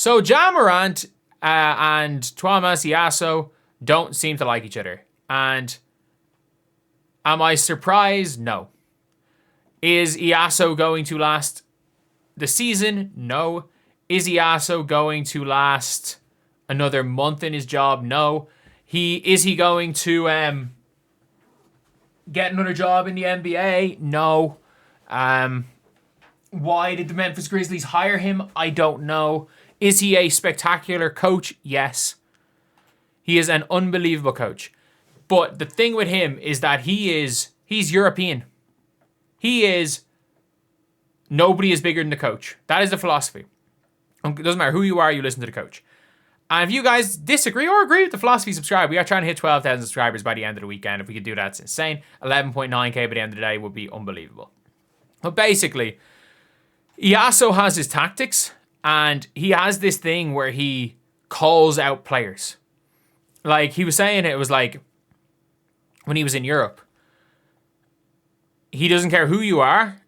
So Ja Morant and Thomas Iaso don't seem to like each other. And am I surprised? No. Is Iaso going to last the season? No. Is Iaso going to last another month in his job? No. Is he going to get another job in the NBA? No. Why did the Memphis Grizzlies hire him? I don't know. Is he a spectacular coach? Yes. He is an unbelievable coach. But the thing with him is that he's European. Nobody is bigger than the coach. That is the philosophy. It doesn't matter who you are, you listen to the coach. And if you guys disagree or agree with the philosophy, subscribe. We are trying to hit 12,000 subscribers by the end of the weekend. If we could do that, it's insane. 11.9k by the end of the day would be unbelievable. But basically, Iaso has his tactics, and he has this thing where he calls out players. Like, he was saying it was like, when he was in Europe, he doesn't care who you are,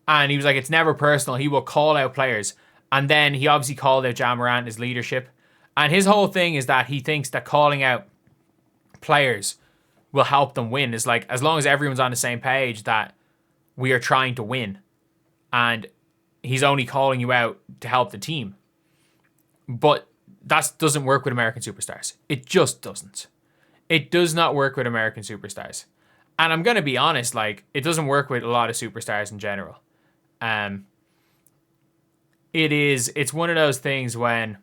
and he was like, it's never personal. He will call out players. And then he obviously called out Ja Morant, his leadership. And his whole thing is that he thinks that calling out players will help them win. It's like, as long as everyone's on the same page, that we are trying to win. And he's only calling you out to help the team. But that doesn't work with American superstars. It just doesn't. It does not work with American superstars. And I'm going to be honest, like, it doesn't work with a lot of superstars in general. It's one of those things when,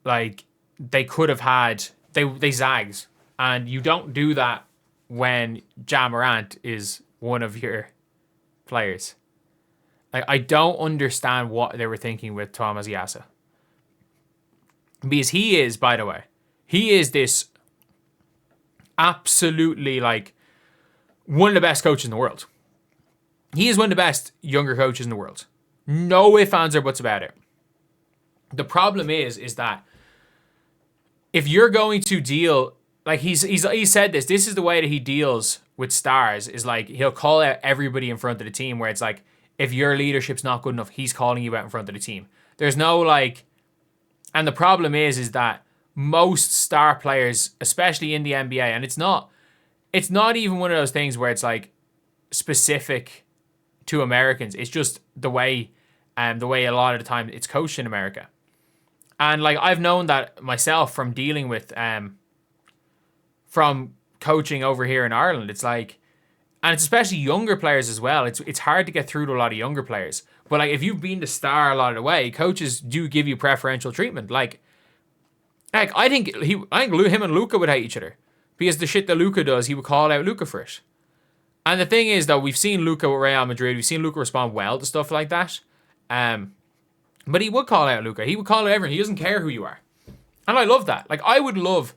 like, they could have had, they zags. And you don't do that when Ja Morant is one of your players. I don't understand what they were thinking with Thomas Iaso. Because he is, by the way, he is this absolutely, like, one of the best coaches in the world. He is one of the best younger coaches in the world. No ifs, ands, or buts about it. The problem is that if you're going to deal, like he said this is the way that he deals with stars, is like he'll call out everybody in front of the team, where it's like, if your leadership's not good enough, he's calling you out in front of the team. There's no like, and the problem is that most star players, especially in the NBA, and it's not even one of those things where it's like specific to Americans. It's just the way a lot of the time it's coached in America. And like, I've known that myself from dealing with, from coaching over here in Ireland. It's like, and it's especially younger players as well. It's hard to get through to a lot of younger players. But like, if you've been the star a lot of the way, coaches do give you preferential treatment. Like I think him and Luka would hate each other, because the shit that Luka does, he would call out Luka for it. And the thing is, though, we've seen Luka with Real Madrid. We've seen Luka respond well to stuff like that. But he would call out Luka. He would call out everyone. He doesn't care who you are. And I love that. Like, I would love,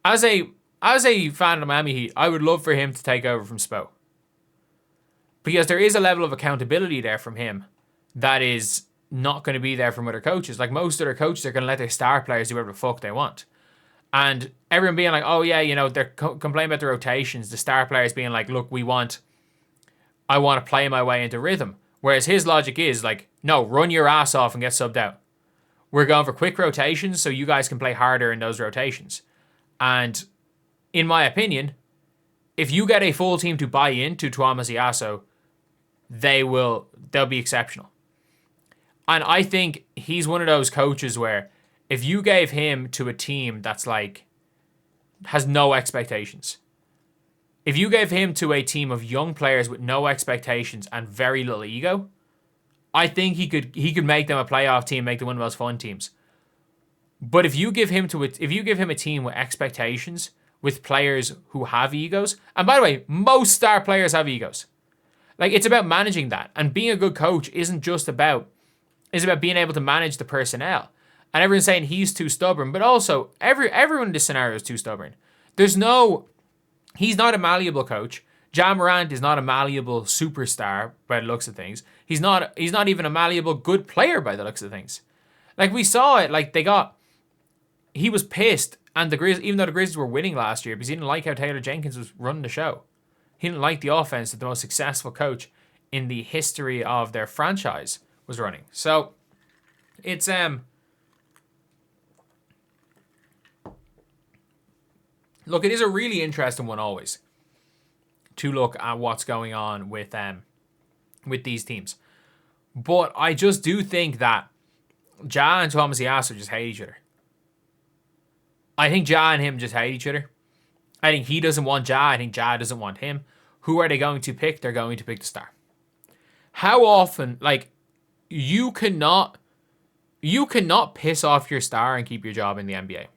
as a fan of the Miami Heat, I would love for him to take over from Spo. Because there is a level of accountability there from him that is not going to be there from other coaches. Like, most other coaches are going to let their star players do whatever the fuck they want. And everyone being like, oh yeah, you know, they're complaining about the rotations. The star players being like, look, I want to play my way into rhythm. Whereas his logic is like, no, run your ass off and get subbed out. We're going for quick rotations so you guys can play harder in those rotations. And in my opinion, if you get a full team to buy into Thomas Iaso, they'll be exceptional. And I think he's one of those coaches where if you gave him to a team that's like, has no expectations, if you gave him to a team of young players with no expectations and very little ego, I think he could make them a playoff team, make them one of the most fun teams. But if you give him a team with expectations, with players who have egos, and by the way, most star players have egos. Like, it's about managing that. And being a good coach isn't just about, it's about being able to manage the personnel. And everyone's saying he's too stubborn, but also everyone in this scenario is too stubborn. He's not a malleable coach. Ja Morant is not a malleable superstar by the looks of things. He's not even a malleable good player by the looks of things. Like, we saw it, like, he was pissed, and the Grizzlies, even though the Grizzlies were winning last year, because he didn't like how Taylor Jenkins was running the show. He didn't like the offense that the most successful coach in the history of their franchise was running. So It's look, it is a really interesting one always to look at what's going on with these teams. But I just do think that Ja and Thomas Yasso just hate each other. I think Ja and him just hate each other. I think he doesn't want Ja. I think Ja doesn't want him. Who are they going to pick? They're going to pick the star. How often, like, you cannot piss off your star and keep your job in the NBA.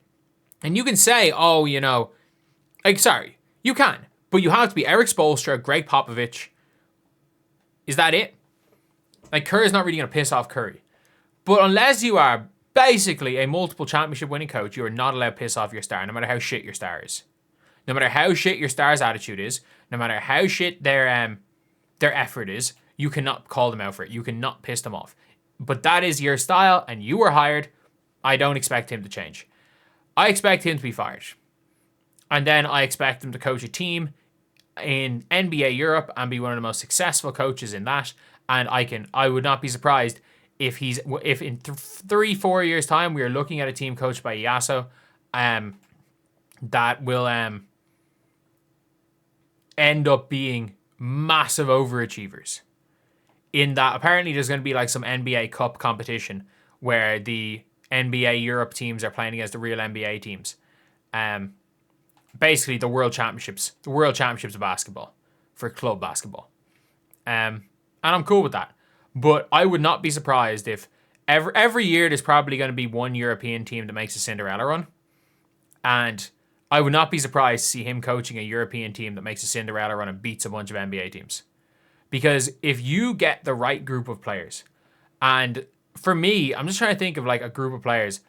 And you can say, oh, you know, like, sorry, you can. But you have to be Eric Spoelstra, Greg Popovich. Is that it? Like, Kerr's not really going to piss off Curry. But unless you are basically a multiple championship winning coach, you are not allowed to piss off your star, no matter how shit your star is. No matter how shit your star's attitude is, no matter how shit their effort is, you cannot call them out for it. You cannot piss them off. But that is your style, and you were hired. I don't expect him to change. I expect him to be fired. And then I expect him to coach a team in NBA Europe and be one of the most successful coaches in that. And I would not be surprised if in 3-4 years time we are looking at a team coached by Yasso that will end up being massive overachievers. In that apparently there's going to be like some NBA Cup competition where the NBA Europe teams are playing against the real NBA teams. Basically the World Championships of basketball for club basketball. And I'm cool with that. But I would not be surprised if every year there's probably going to be one European team that makes a Cinderella run. And I would not be surprised to see him coaching a European team that makes a Cinderella run and beats a bunch of NBA teams. Because if you get the right group of players, and for me, I'm just trying to think of like a group of players.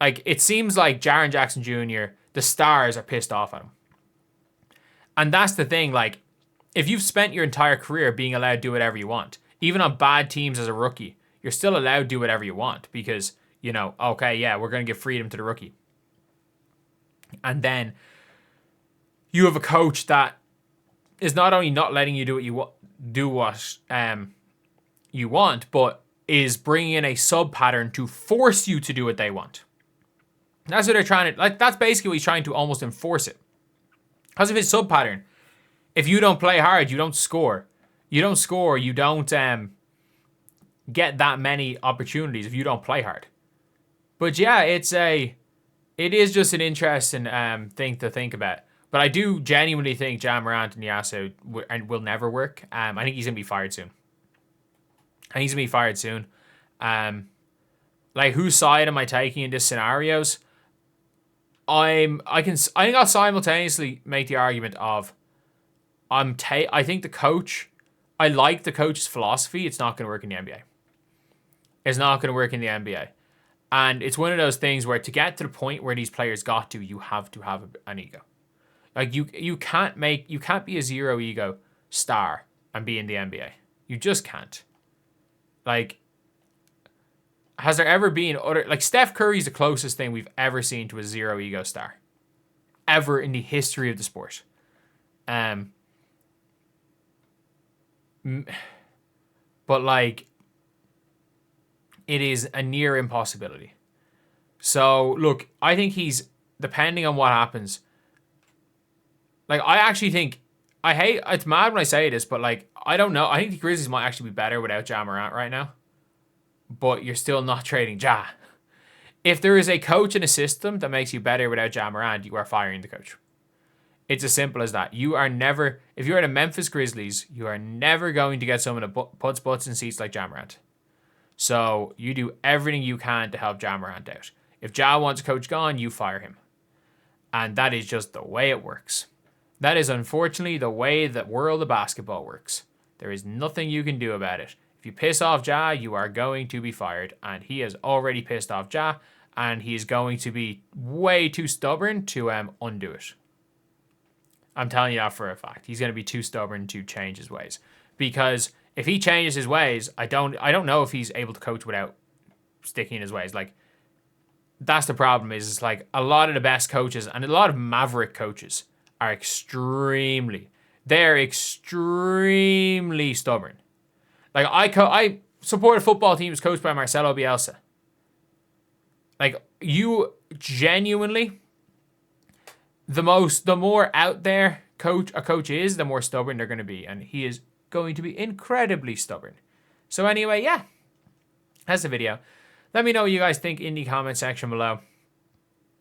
Like, it seems like Jaren Jackson Jr., the stars are pissed off at him. And that's the thing, like, if you've spent your entire career being allowed to do whatever you want, even on bad teams as a rookie, you're still allowed to do whatever you want because, you know, okay, yeah, we're going to give freedom to the rookie. And then you have a coach that is not only not letting you do what you want, but is bringing in a sub pattern to force you to do what they want. That's what they're trying to, like, that's basically what he's trying to almost enforce it. Because of his sub pattern, if you don't play hard, you don't score. You don't score, you don't get that many opportunities if you don't play hard. But yeah, it is just an interesting thing to think about. But I do genuinely think Ja Morant and Yasso will never work. I think he's going to be fired soon. Like, whose side am I taking in this scenarios? I think I'll simultaneously make the argument of I think the coach, I like the coach's philosophy. It's not going to work in the NBA. It's not going to work in the NBA. And it's one of those things where to get to the point where these players got to, you have to have an ego. Like, you can't be a zero ego star and be in the NBA. You just can't. Like, has there ever been like, Steph Curry's the closest thing we've ever seen to a zero ego star ever in the history of the sport. But like, it is a near impossibility. So look, I think he's, depending on what happens, like, I actually think, it's mad when I say this, but like, I don't know. I think the Grizzlies might actually be better without Ja Morant right now. But you're still not trading Ja. If there is a coach and a system that makes you better without Ja Morant, you are firing the coach. It's as simple as that. You are never, if you're in the Memphis Grizzlies, you are never going to get someone that puts butts in seats like Ja Morant. So you do everything you can to help Ja Morant out. If Ja wants a coach gone, you fire him. And that is just the way it works. That is unfortunately the way the world of basketball works. There is nothing you can do about it. If you piss off Ja, you are going to be fired. And he has already pissed off Ja. And he's going to be way too stubborn to undo it. I'm telling you that for a fact. He's going to be too stubborn to change his ways. Because if he changes his ways, I don't know if he's able to coach without sticking in his ways. Like, that's the problem, is like, a lot of the best coaches and a lot of maverick coaches are extremely stubborn. Like, I support a football team that's coached by Marcelo Bielsa. Like, you genuinely, the more out there a coach is, the more stubborn they're going to be. And he is going to be incredibly stubborn. So anyway, yeah, that's the video. Let me know what you guys think in the comment section below.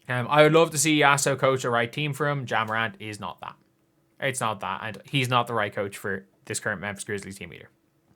I would love to see Yasso coach the right team for him. Ja Morant is not that. It's not that. And he's not the right coach for this current Memphis Grizzlies team either.